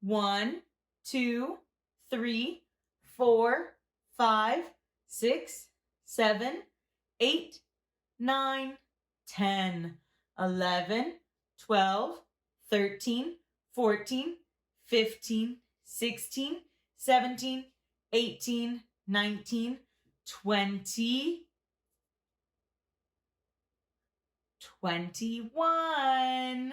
1, 2, 3, 4, 5, 6, 7, 8, 9, 10, 11, 12, 13, 14, 15, 16, 17, 18, 19, 20, 21.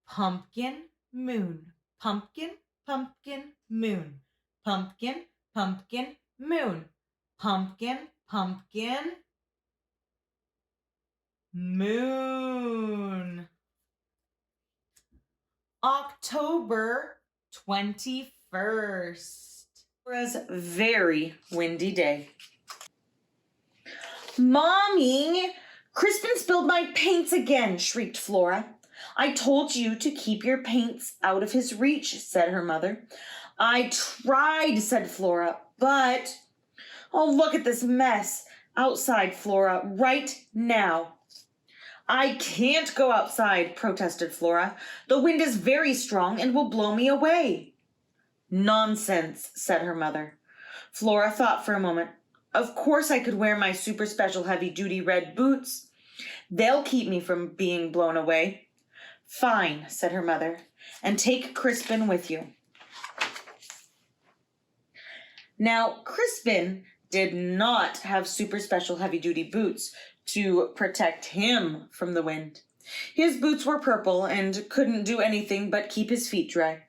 Pumpkin, moon, pumpkin, pumpkin, moon, pumpkin, pumpkin, moon, pumpkin, pumpkin, moon. October 21st. It was a very windy day. Mommy, Crispin spilled my paints again, shrieked Flora. I told you to keep your paints out of his reach, said her mother. I tried, said Flora, but... Oh, look at this mess outside, Flora, right now. I can't go outside, protested Flora. The wind is very strong and will blow me away. Nonsense, said her mother. Flora thought for a moment. Of course I could wear my super special heavy-duty red boots. They'll keep me from being blown away. Fine, said her mother, and take Crispin with you. Now, Crispin did not have super special heavy-duty boots to protect him from the wind. His boots were purple and couldn't do anything but keep his feet dry.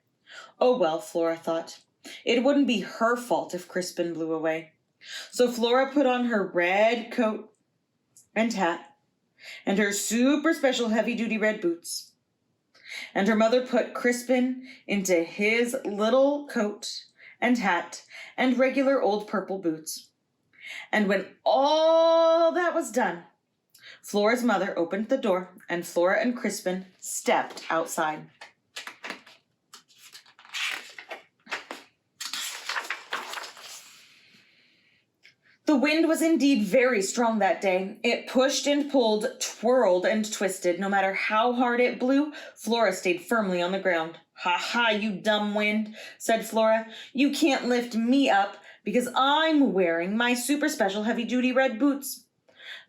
Oh well, Flora thought. It wouldn't be her fault if Crispin blew away. So Flora put on her red coat and hat and her super special heavy-duty red boots. And her mother put Crispin into his little coat and hat and regular old purple boots. And when all that was done, Flora's mother opened the door and Flora and Crispin stepped outside. The wind was indeed very strong that day. It pushed and pulled, twirled and twisted. No matter how hard it blew, Flora stayed firmly on the ground. Ha ha, you dumb wind, said Flora. You can't lift me up because I'm wearing my super special heavy-duty red boots.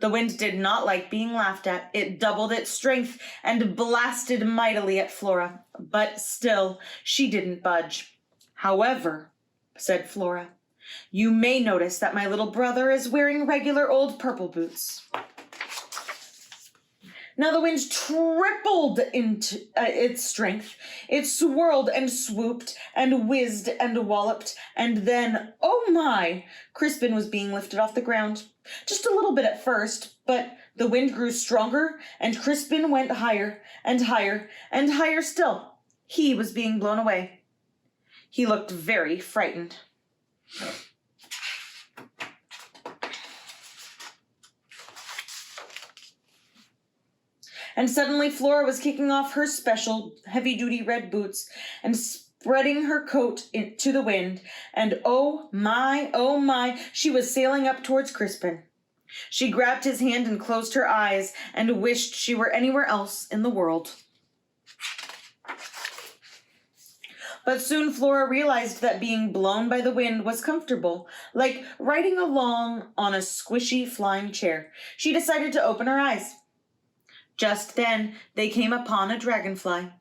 The wind did not like being laughed at. It doubled its strength and blasted mightily at Flora. But still, she didn't budge. However, said Flora, you may notice that my little brother is wearing regular old purple boots. Now the wind tripled into its strength. It swirled and swooped and whizzed and walloped, and then, oh my, Crispin was being lifted off the ground. Just a little bit at first, but the wind grew stronger, and Crispin went higher and higher and higher still. He was being blown away. He looked very frightened. And suddenly Flora was kicking off her special heavy-duty red boots and spreading her coat to the wind, and oh my, she was sailing up towards Crispin. She grabbed his hand and closed her eyes and wished she were anywhere else in the world. But soon Flora realized that being blown by the wind was comfortable, like riding along on a squishy flying chair. She decided to open her eyes. Just then they came upon a dragonfly.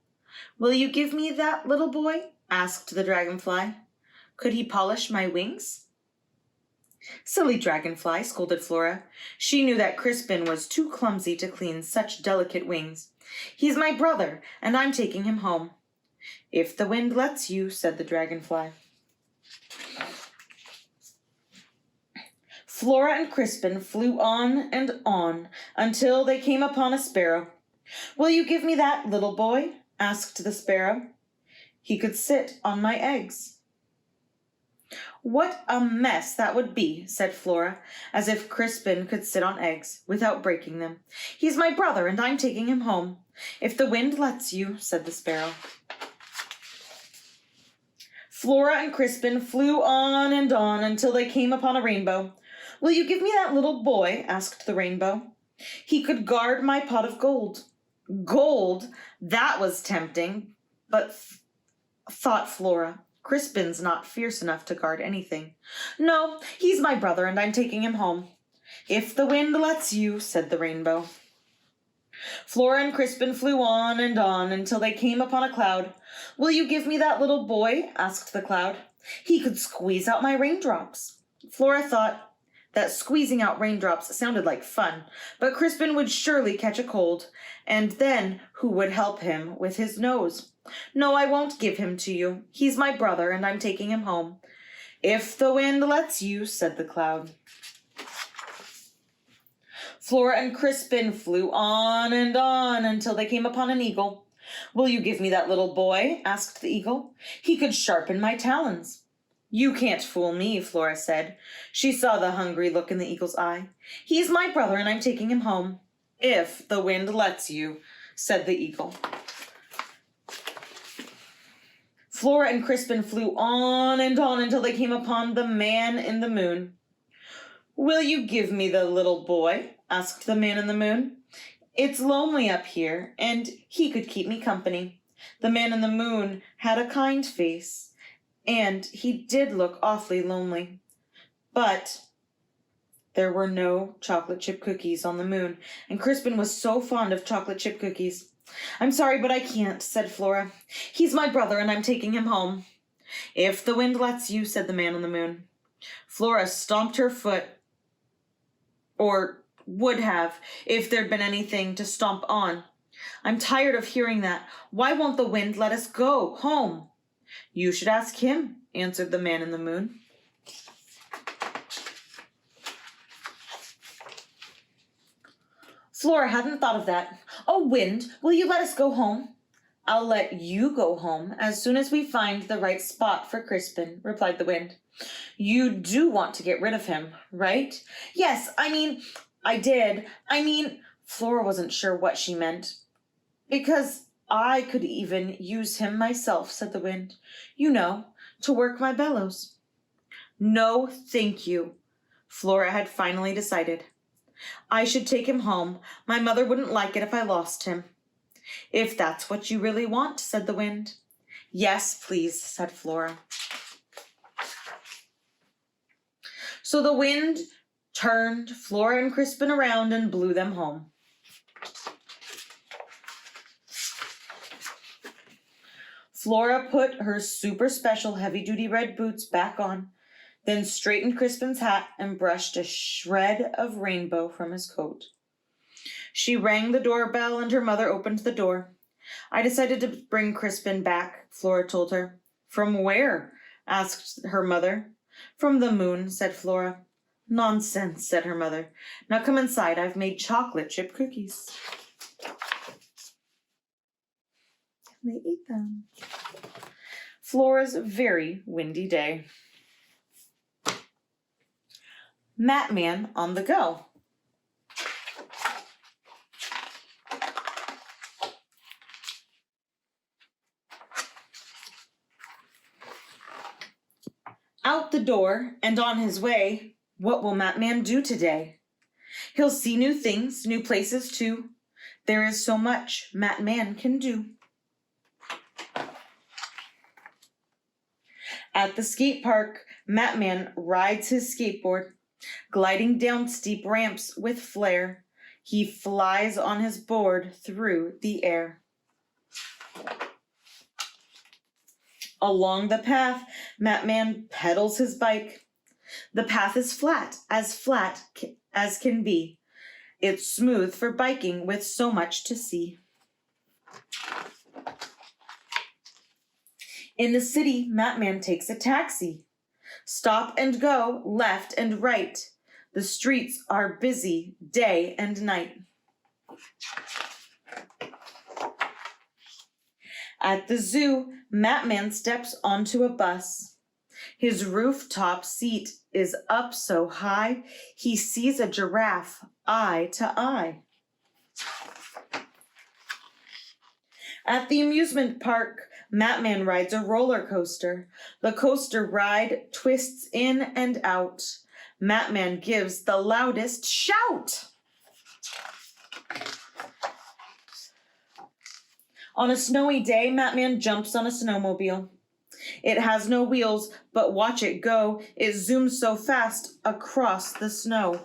Will you give me that, little boy? Asked the dragonfly. Could he polish my wings? Silly dragonfly, scolded Flora. She knew that Crispin was too clumsy to clean such delicate wings. He's my brother, and I'm taking him home. If the wind lets you, said the dragonfly. Flora and Crispin flew on and on until they came upon a sparrow. Will you give me that, little boy? Asked the sparrow. He could sit on my eggs. What a mess that would be, said Flora, as if Crispin could sit on eggs without breaking them. He's my brother, and I'm taking him home. If the wind lets you, said the sparrow. Flora and Crispin flew on and on until they came upon a rainbow. Will you give me that little boy? Asked the rainbow. He could guard my pot of gold. Gold? That was tempting, but thought Flora. Crispin's not fierce enough to guard anything. No, he's my brother, and I'm taking him home. If the wind lets you, said the rainbow. Flora and Crispin flew on until they came upon a cloud. Will you give me that little boy? Asked the cloud. He could squeeze out my raindrops. Flora thought that squeezing out raindrops sounded like fun, but Crispin would surely catch a cold, and then who would help him with his nose? No, I won't give him to you. He's my brother, and I'm taking him home. If the wind lets you, said the cloud. Flora and Crispin flew on until they came upon an eagle. Will you give me that little boy? Asked the eagle. He could sharpen my talons. You can't fool me, Flora said. She saw the hungry look in the eagle's eye. He's my brother, and I'm taking him home. If the wind lets you, said the eagle. Flora and Crispin flew on until they came upon the man in the moon. Will you give me the little boy? Asked the man in the moon. It's lonely up here, and he could keep me company. The man in the moon had a kind face, and he did look awfully lonely. But there were no chocolate chip cookies on the moon, and Crispin was so fond of chocolate chip cookies. I'm sorry, but I can't, said Flora. He's my brother, and I'm taking him home. If the wind lets you, said the man on the moon. Flora stomped her foot, or would have, if there'd been anything to stomp on. I'm tired of hearing that. Why won't the wind let us go home? You should ask him, answered the man in the moon. Flora hadn't thought of that. Oh, wind, will you let us go home? I'll let you go home as soon as we find the right spot for Crispin, replied the wind. You do want to get rid of him, right? Yes, I did. Flora wasn't sure what she meant. Because I could even use him myself, said the wind. You know, to work my bellows. No, thank you. Flora had finally decided. I should take him home. My mother wouldn't like it if I lost him. If that's what you really want, said the wind. Yes, please, said Flora. So the wind turned Flora and Crispin around and blew them home. Flora put her super special heavy-duty red boots back on, then straightened Crispin's hat and brushed a shred of rainbow from his coat. She rang the doorbell and her mother opened the door. I decided to bring Crispin back, Flora told her. From where? Asked her mother. From the moon, said Flora. Nonsense, said her mother. Now come inside. I've made chocolate chip cookies. And they ate them. Flora's very windy day. Matman on the go. Out the door and on his way, what will Matman do today? He'll see new things, new places too. There is so much Matman can do. At the skate park, Matman rides his skateboard, gliding down steep ramps with flair. He flies on his board through the air. Along the path, Matman pedals his bike. The path is flat as can be. It's smooth for biking with so much to see. In the city, Matman takes a taxi. Stop and go, left and right. The streets are busy day and night. At the zoo, Matman steps onto a bus. His rooftop seat is up so high, he sees a giraffe eye to eye. At the amusement park, Matman rides a roller coaster. The coaster ride twists in and out. Matman gives the loudest shout. On a snowy day, Matman jumps on a snowmobile. It has no wheels, but watch it go. It zooms so fast across the snow.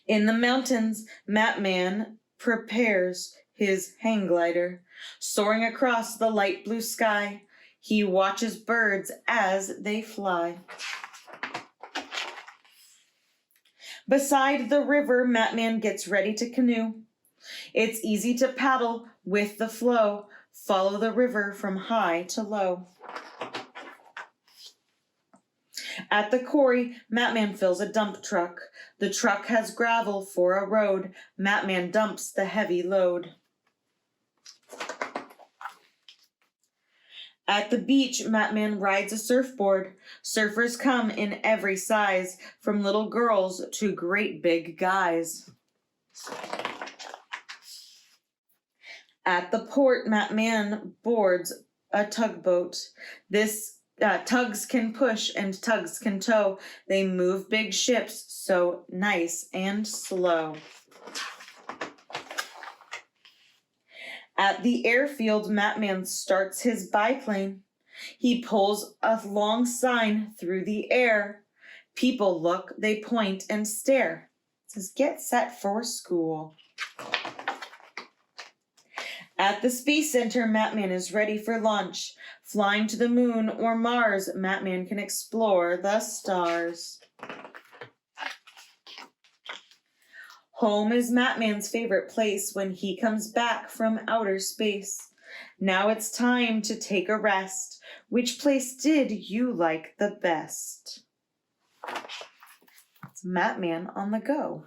In the mountains, Matman prepares his hang glider. Soaring across the light blue sky, he watches birds as they fly. Beside the river, Matman gets ready to canoe. It's easy to paddle with the flow. Follow the river from high to low. At the quarry, Matman fills a dump truck. The truck has gravel for a road. Matman dumps the heavy load. At the beach, Matman rides a surfboard. Surfers come in every size, from little girls to great big guys. At the port, Matman boards a tugboat. Tugs can push and tugs can tow. They move big ships so nice and slow. At the airfield, Matman starts his biplane. He pulls a long sign through the air. People look, they point and stare. It says, "Get set for school." At the Space Center, Matman is ready for launch. Flying to the moon or Mars, Matman can explore the stars. Home is Matman's favorite place when he comes back from outer space. Now it's time to take a rest. Which place did you like the best? It's Matman on the go.